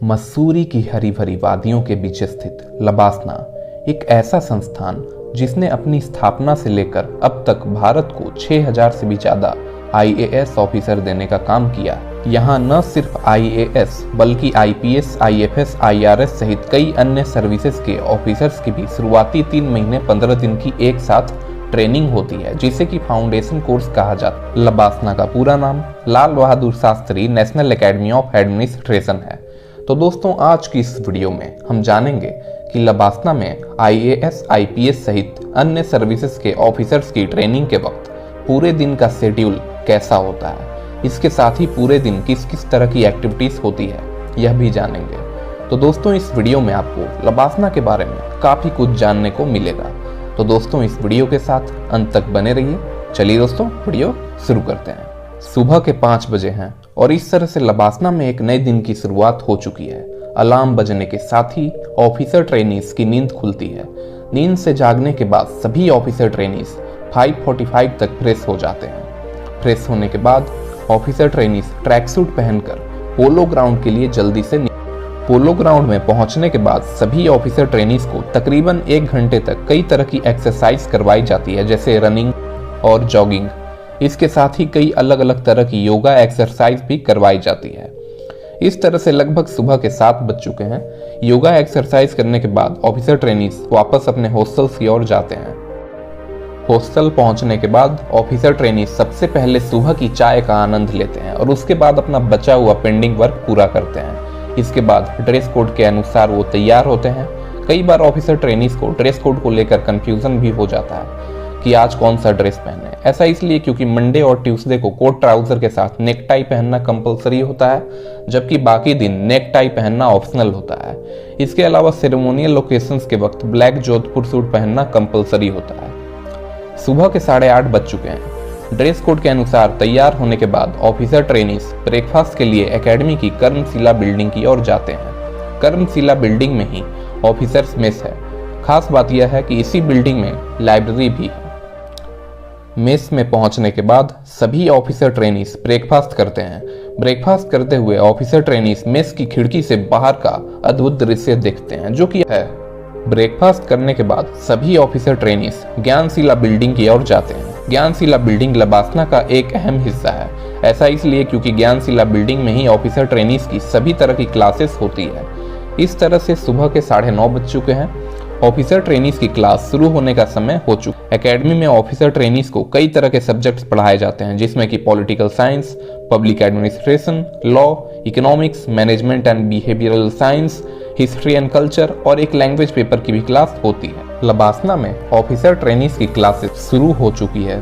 मसूरी की हरी भरी वादियों के बीच स्थित लबासना एक ऐसा संस्थान जिसने अपनी स्थापना से लेकर अब तक भारत को 6000 से भी ज्यादा IAS ऑफिसर देने का काम किया। यहाँ न सिर्फ IAS बल्कि IPS, IFS, IRS सहित कई अन्य सर्विसेज के ऑफिसर्स की भी शुरुआती 3 महीने 15 दिन की एक साथ ट्रेनिंग होती है, जिसे कि फाउंडेशन कोर्स कहा जाता है। लबासना का पूरा नाम Lal Bahadur Shastri national academy of administration है। तो दोस्तों, आज की इस वीडियो में हम जानेंगे कि लबासना में IAS, IPS सहित अन्य सर्विसेज के ऑफिसर्स की ट्रेनिंग के वक्त पूरे दिन का शेड्यूल कैसा होता है। इसके साथ ही पूरे दिन किस किस तरह की एक्टिविटीज होती है, यह भी जानेंगे। तो दोस्तों, इस वीडियो में आपको लबासना के बारे में काफी कुछ जानने को मिलेगा। तो दोस्तों, इस वीडियो के साथ अंत तक बने रहिए। चलिए दोस्तों, वीडियो शुरू करते हैं। सुबह के 5 बजे हैं और इस तरह से लबासना में एक नए दिन की शुरुआत हो चुकी है। अलार्म बजने के साथ ही ऑफिसर ट्रेनीज की नींद खुलती है। नींद से जागने के बाद सभी ऑफिसर ट्रेनीज 5:45 तक फ्रेश हो जाते हैं। फ्रेश होने के बाद ऑफिसर ट्रेनीज ट्रैक सूट पहनकर पोलो ग्राउंड के लिए जल्दी से पोलो ग्राउंड में पहुंचने के बाद सभी ऑफिसर ट्रेनीज को तकरीबन 1 घंटे तक कई तरह की एक्सरसाइज करवाई जाती है, जैसे रनिंग और जॉगिंग। इसके साथ ही कई अलग अलग तरह की योगा एक्सरसाइज भी करवाई जाती है। इस तरह से लगभग सुबह के 7 बज चुके हैं। योगा एक्सरसाइज करने के बाद ऑफिसर ट्रेनीज वापस अपने हॉस्टल्स की ओर जाते हैं। हॉस्टल पहुंचने के बाद ऑफिसर ट्रेनीज सबसे पहले सुबह की चाय का आनंद लेते हैं और उसके बाद अपना बचा हुआ पेंडिंग वर्क पूरा करते हैं। इसके बाद ड्रेस कोड के अनुसार वो तैयार होते हैं। कई बार ऑफिसर ट्रेनीज को ड्रेस कोड को लेकर कंफ्यूजन भी हो जाता है कि आज कौन सा ड्रेस पहने। ऐसा इसलिए क्योंकि मंडे और ट्यूसडे को कोट ट्राउजर के साथ नेक टाई पहनना कंपलसरी होता है, जबकि बाकी दिन नेक टाई पहनना ऑप्शनल होता है। इसके अलावा सेरेमोनियल लोकेशंस के वक्त ब्लैक जोधपुर सूट पहनना कंपलसरी होता है। सुबह के 8:30 बज चुके हैं। ड्रेस कोड के अनुसार तैयार होने के बाद ऑफिसर ट्रेनीज ब्रेकफास्ट के लिए एकेडमी की कर्मशिला बिल्डिंग की ओर जाते हैं। कर्मशिला बिल्डिंग में ही ऑफिसर्स मेस है। खास बात यह है कि इसी बिल्डिंग में लाइब्रेरी भी है। मेस में पहुंचने के बाद सभी ऑफिसर ट्रेनीज ब्रेकफास्ट करते हैं। ब्रेकफास्ट करते हुए ऑफिसर ट्रेनीज मेस की खिड़की से बाहर का अद्भुत दृश्य देखते हैं, जो कि है। ब्रेकफास्ट करने के बाद सभी ऑफिसर ट्रेनीज ज्ञानशिला बिल्डिंग की ओर जाते हैं। ज्ञानशिला बिल्डिंग लबासना का एक अहम हिस्सा है। ऐसा इसलिए क्योंकि ज्ञानशिला बिल्डिंग में ही ऑफिसर ट्रेनीज की सभी तरह की क्लासेस होती है। इस तरह से सुबह के 9:30 बज चुके हैं। ऑफिसर ट्रेनीज की क्लास शुरू होने का समय हो चुका। एकेडमी में ऑफिसर ट्रेनीज को कई तरह के सब्जेक्ट्स पढ़ाए जाते हैं, जिसमें कि political science, public administration, law, economics, management and behavioural science, history and culture और एक लैंग्वेज पेपर की भी क्लास होती है। लबासना में ऑफिसर ट्रेनीज की क्लासेस शुरू हो चुकी है।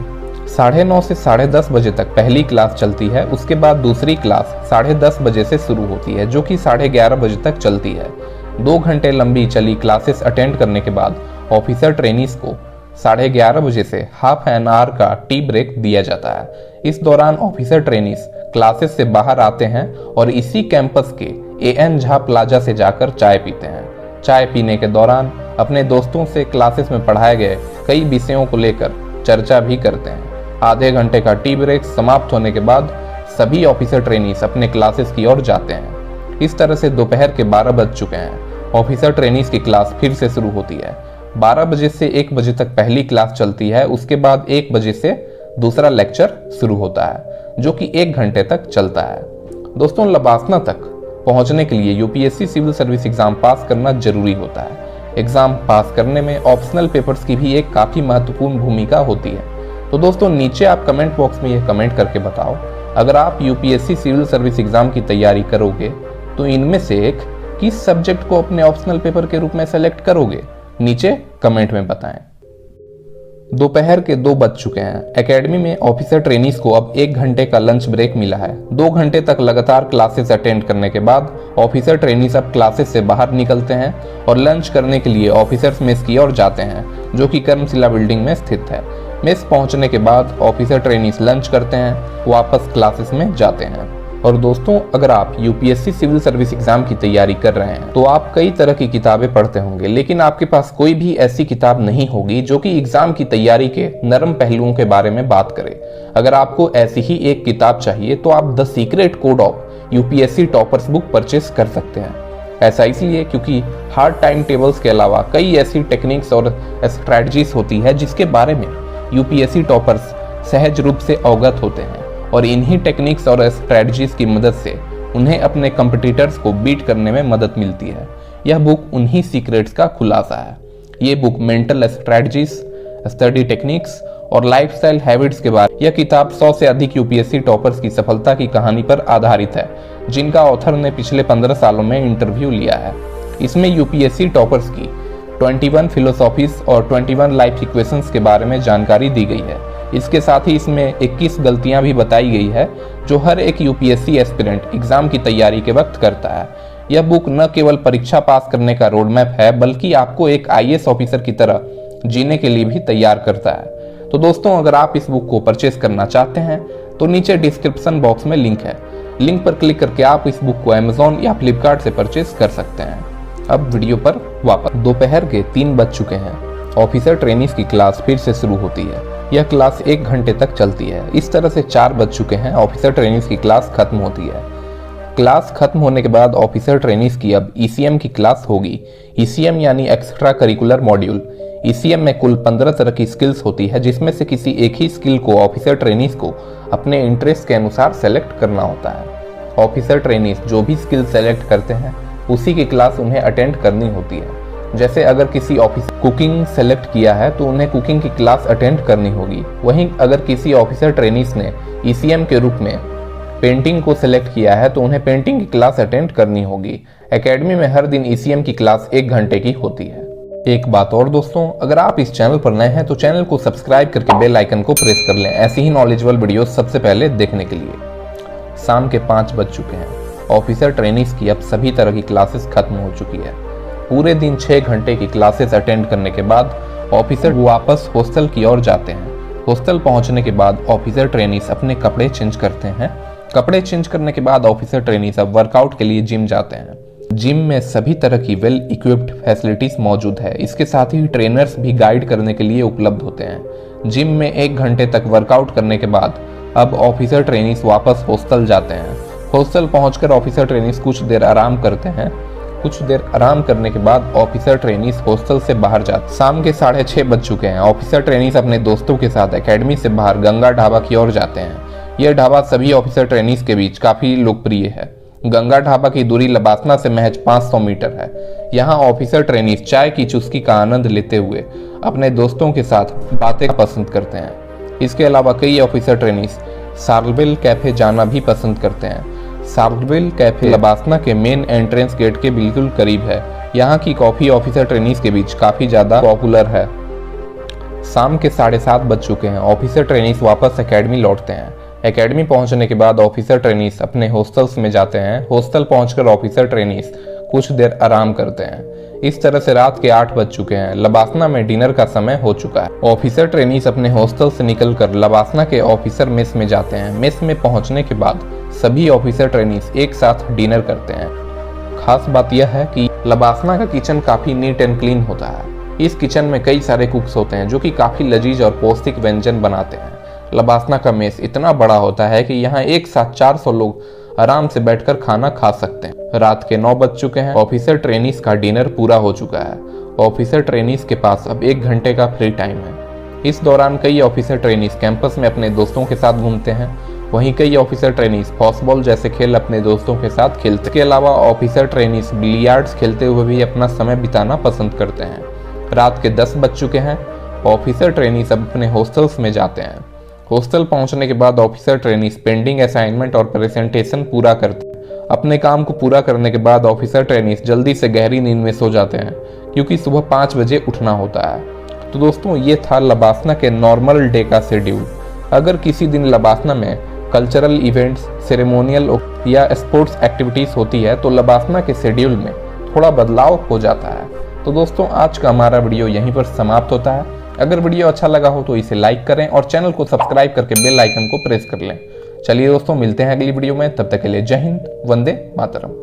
9:30 से 10:30 बजे तक पहली क्लास चलती है। उसके बाद दूसरी क्लास 10:30 बजे से शुरू होती है, जो कि 11:30 बजे तक चलती है। 2 घंटे लंबी चली क्लासेस अटेंड करने के बाद ऑफिसर ट्रेनीज को 11:30 बजे से हाफ एन आवर का टी ब्रेक दिया जाता है। इस दौरान ऑफिसर ट्रेनीज क्लासेस से बाहर आते हैं और इसी कैंपस के AN झा प्लाजा से जाकर चाय पीते हैं। चाय पीने के दौरान अपने दोस्तों से क्लासेस में पढ़ाए गए कई विषयों को लेकर चर्चा भी करते हैं। आधे घंटे का टी ब्रेक समाप्त होने के बाद सभी ऑफिसर ट्रेनीज अपने क्लासेस की ओर जाते हैं। इस तरह से दोपहर के 12 बज चुके हैं। ऑफिसर ट्रेनीज की क्लास फिर से शुरू होती है। 12 बजे से 1 बजे तक पहली क्लास चलती है। उसके बाद 1 बजे से दूसरा लेक्चर शुरू होता है, जो कि 1 घंटे तक चलता है। दोस्तों, लबासना तक पहुंचने के लिए UPSC civil service exam pass करना जरूरी होता है। एग्जाम पास करने में ऑप्शनल पेपर्स की भी एक काफी महत्वपूर्ण भूमिका होती है। तो दोस्तों, नीचे आप कमेंट बॉक्स में यह कमेंट करके बताओ, अगर आप UPSC सिविल सर्विस एग्जाम की तैयारी करोगे तो इनमें से एक किस सब्जेक्ट को अपने ऑप्शनल पेपर के रूप में सेलेक्ट करोगे। नीचे कमेंट में बताएं। दोपहर के 2 बज चुके हैं। एकेडमी में ऑफिसर ट्रेनीज को अब 1 घंटे का लंच ब्रेक मिला है। 2 घंटे तक लगातार क्लासेस अटेंड करने के बाद ऑफिसर ट्रेनीज अब क्लासेस से बाहर निकलते हैं और लंच करने के लिए ऑफिसर्स मेस की ओर जाते हैं, जो कि कर्मशिला बिल्डिंग में स्थित है। मेस पहुंचने के बाद ऑफिसर ट्रेनीज लंच करते हैं, वापस क्लासेस में जाते हैं। और दोस्तों, अगर आप UPSC सिविल सर्विस एग्जाम की तैयारी कर रहे हैं तो आप कई तरह की किताबें पढ़ते होंगे, लेकिन आपके पास कोई भी ऐसी किताब नहीं होगी जो कि एग्जाम की तैयारी के नरम पहलुओं के बारे में बात करे। अगर आपको ऐसी ही एक किताब चाहिए तो आप the secret code of UPSC toppers book purchase कर सकते हैं। ऐसा इसलिए क्योंकि हार्ड टाइम टेबल्स के अलावा कई ऐसी टेक्निक्स और स्ट्रैटेजीज होती है जिसके बारे में यूपीएससी टॉपर्स सहज रूप से अवगत होते हैं और इन्हीं टेक्निक्स और स्ट्रैटेजीज की मदद से उन्हें अपने कंपटीटर्स को बीट करने में मदद मिलती है। यह बुक उन्हीं सीक्रेट्स का खुलासा है। ये book mental strategies, study techniques और लाइफस्टाइल हैबिट्स के बारे। यह किताब 100 से अधिक यूपीएससी टॉपर्स की सफलता की कहानी पर आधारित है, जिनका ऑथर ने पिछले 15 सालों में इंटरव्यू लिया है। इसमें यूपीएससी टॉपर्स की 21 फिलोसॉफीज और 21 लाइफ इक्वेशंस के बारे में जानकारी दी गई है। इसके साथ ही इसमें 21 गलतियां भी बताई गई है जो हर एक यूपीएससी एस्पिरेंट एग्जाम की तैयारी के वक्त करता है। यह बुक न केवल परीक्षा पास करने का रोड मैप है, बल्कि आपको एक आईएएस ऑफिसर की तरह जीने के लिए भी तैयार करता है। तो दोस्तों, अगर आप इस बुक को परचेस करना चाहते हैं तो नीचे डिस्क्रिप्शन बॉक्स में लिंक है। लिंक पर क्लिक करके आप इस बुक को अमेजॉन या फ्लिपकार्ट से परचेस कर सकते हैं। अब वीडियो पर वापस। दोपहर के 3 बज चुके हैं। ऑफिसर ट्रेनिंग्स की क्लास फिर से शुरू होती है। यह क्लास 1 घंटे तक चलती है। इस तरह से 4 बज चुके हैं। ऑफिसर ट्रेनिंग्स की क्लास खत्म होती है। क्लास खत्म होने के बाद ऑफिसर ट्रेनिंग्स की अब ईसीएम की क्लास होगी। ईसीएम यानी एक्स्ट्रा करिकुलर मॉड्यूल। ईसीएम में कुल 15 तरह की स्किल्स होती है, जिसमें से किसी एक ही स्किल को ऑफिसर ट्रेनिंग्स को अपने इंटरेस्ट के अनुसार सेलेक्ट करना होता है। ऑफिसर ट्रेनिंग्स जो भी स्किल सेलेक्ट करते हैं उसी की क्लास उन्हें अटेंड करनी होती है। जैसे अगर किसी ऑफिसर कुकिंग सेलेक्ट किया है तो उन्हें कुकिंग की क्लास अटेंड करनी होगी। वहीं अगर किसी ऑफिसर ट्रेनिंग्स ने ईसीएम के रूप में पेंटिंग को सिलेक्ट किया है तो उन्हें पेंटिंग की क्लास अटेंड करनी होगी। एकेडमी में हर दिन ईसीएम की क्लास 1 घंटे की होती है। एक बात और दोस्तों, अगर आप इस चैनल पर नए हैं तो चैनल को सब्सक्राइब करके बेल आइकन को प्रेस कर लें, ऐसी ही नॉलेजेबल वीडियो सबसे पहले देखने के लिए। शाम के 5 बज चुके हैं। ऑफिसर ट्रेनिंग्स की अब सभी तरह की क्लासेस खत्म हो चुकी है। पूरे दिन 6 घंटे की क्लासेस अटेंड करने के बाद ऑफिसर वापस हॉस्टल की ओर जाते हैं। हॉस्टल पहुंचने के बाद ऑफिसर ट्रेनिंग्स अपने कपड़े चेंज करते हैं। कपड़े चेंज करने के बाद ऑफिसर ट्रेनिंग्स अब वर्कआउट के लिए जिम जाते हैं। जिम में सभी तरह की वेल इक्विप्ड फैसिलिटीज मौजूद है। इसके साथ ही ट्रेनर्स भी गाइड करने के लिए उपलब्ध होते हैं। जिम में 1 घंटे तक वर्कआउट करने के बाद अब ऑफिसर ट्रेनिंग्स वापस हॉस्टल जाते हैं। हॉस्टल पहुंचकर ऑफिसर ट्रेनिंग्स कुछ देर आराम करते हैं। कुछ देर आराम करने के बाद ऑफिसर ट्रेनिंग्स हॉस्टल से बाहर जाते। शाम के 6:30 बज चुके हैं। ऑफिसर ट्रेनिंग्स अपने दोस्तों के साथ एकेडमी से बाहर गंगा ढाबा की ओर जाते हैं। यह ढाबा सभी ऑफिसर ट्रेनिंग्स के बीच काफी लोकप्रिय है। गंगा ढाबा की दूरी लबासना से महज 500 मीटर है। यहाँ ऑफिसर ट्रेनिंग्स चाय की चुस्की का आनंद लेते हुए अपने दोस्तों के साथ बातें पसंद करते हैं। इसके अलावा कई ऑफिसर ट्रेनिंग्स सार्लवेल कैफे जाना भी पसंद करते हैं। सार्लवेल कैफे लबासना के मेन एंट्रेंस गेट के बिल्कुल करीब है। यहाँ की कॉफी ऑफिसर ट्रेनिंग्स के बीच काफी ज्यादा पॉपुलर है। शाम के 7:30 बज चुके हैं। ऑफिसर ट्रेनिंग्स वापस एकेडमी लौटते हैं। एकेडमी पहुंचने के बाद ऑफिसर ट्रेनिंग्स अपने हॉस्टल्स में जाते हैं। हॉस्टल पहुंचकर ऑफिसर ट्रेनिंग्स कुछ देर आराम करते हैं। इस तरह से रात के 8 बज चुके हैं। लबासना में डिनर का समय हो चुका है। ऑफिसर ट्रेनिंग्स अपने हॉस्टल से निकलकर लबासना के ऑफिसर मेस में जाते हैं। मेस में पहुंचने के बाद सभी ऑफिसर ट्रेनिंग्स एक साथ डिनर करते हैं। खास बात यह है कि लबासना का किचन काफी नीट एंड क्लीन होता है। इस किचन में कई सारे कुक्स होते हैं जो कि काफी लजीज और पौष्टिक व्यंजन बनाते हैं। लबासना का मेस इतना बड़ा होता है कि यहाँ एक साथ 400 लोग आराम से बैठकर खाना खा सकते हैं। रात के 9 बज चुके हैं। ऑफिसर ट्रेनिंग्स का डिनर पूरा हो चुका है। ऑफिसर ट्रेनिंग्स के पास अब 1 घंटे का फ्री टाइम है। इस दौरान कई ऑफिसर ट्रेनिंग्स कैंपस में अपने दोस्तों के साथ घूमते हैं। वहीं कई ऑफिसर ट्रेनिंग्स फॉसबॉल जैसे खेल अपने दोस्तों के साथ खेलते हैं। इसके अलावा ऑफिसर ट्रेनिंग्स बिलियर्ड्स खेलते हुए भी अपना समय बिताना पसंद करते हैं। रात के 10 बज चुके हैं। ऑफिसर ट्रेनिंग्स अब अपने हॉस्टल्स में जाते हैं। हॉस्टल पहुंचने के बाद ऑफिसर ट्रेनिंग्स पेंडिंग असाइनमेंट और प्रेजेंटेशन पूरा करते हैं। अपने काम को पूरा करने के बाद ऑफिसर ट्रेनिंग्स जल्दी से गहरी नींद में सो जाते हैं, क्योंकि सुबह 5 बजे उठना होता है। तो दोस्तों, ये था लबासना के नॉर्मल डे का शेड्यूल। अगर किसी दिन लबासना में कल्चरल इवेंट्स, सेरेमोनियल या स्पोर्ट्स एक्टिविटीज होती है तो लबासना के शेड्यूल में थोड़ा बदलाव हो जाता है। तो दोस्तों, आज का हमारा वीडियो यहीं पर समाप्त होता है। अगर वीडियो अच्छा लगा हो तो इसे लाइक करें और चैनल को सब्सक्राइब करके बेल आइकन को प्रेस कर लें। चलिए दोस्तों, मिलते हैं अगली वीडियो में। तब तक के लिए जय हिंद, वंदे मातरम।